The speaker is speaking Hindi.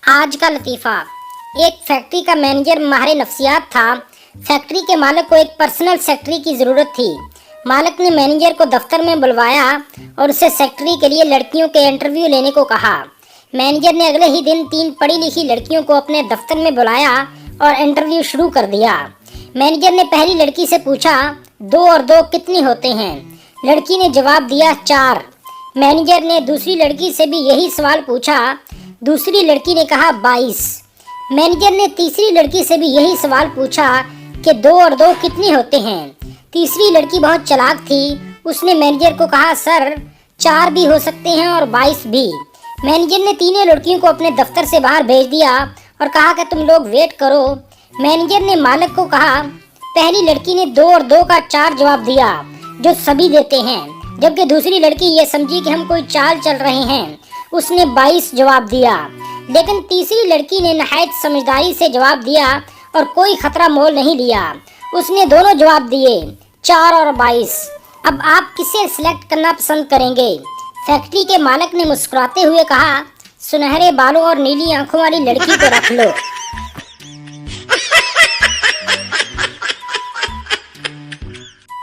आज का लतीफ़ा। एक फैक्ट्री का मैनेजर माहिर नफ्सियात था। फैक्ट्री के मालिक को एक पर्सनल सेक्रेटरी की ज़रूरत थी। मालिक ने मैनेजर को दफ्तर में बुलवाया और उससे सेक्रेटरी के लिए लड़कियों के इंटरव्यू लेने को कहा। मैनेजर ने अगले ही दिन 3 पढ़ी लिखी लड़कियों को अपने दफ्तर में बुलाया और इंटरव्यू शुरू कर दिया। मैनेजर ने पहली लड़की से पूछा, 2 और 2 कितनी होते हैं? लड़की ने जवाब दिया, 4। मैनेजर ने दूसरी लड़की से भी यही सवाल पूछा। दूसरी लड़की ने कहा, 22। मैनेजर ने तीसरी लड़की से भी यही सवाल पूछा कि 2 और 2 कितने होते हैं? तीसरी लड़की बहुत चालाक थी। उसने मैनेजर को कहा, सर 4 भी हो सकते हैं और 22 भी। मैनेजर ने तीनों लड़कियों को अपने दफ्तर से बाहर भेज दिया और कहा कि तुम लोग वेट करो। मैनेजर ने मालिक को कहा, पहली लड़की ने 2 और 2 का 4 जवाब दिया, जो सभी देते हैं, जबकि दूसरी लड़की ये समझी कि हम कोई चाल चल रहे हैं। उसने 22 जवाब दिया। लेकिन तीसरी लड़की ने नहायत समझदारी से जवाब दिया और कोई खतरा मोल नहीं लिया। उसने दोनों जवाब दिए, 4 और 22। अब आप किसे सिलेक्ट करना पसंद करेंगे? फैक्ट्री के मालिक ने मुस्कुराते हुए कहा, सुनहरे बालों और नीली आंखों वाली लड़की को रख लो।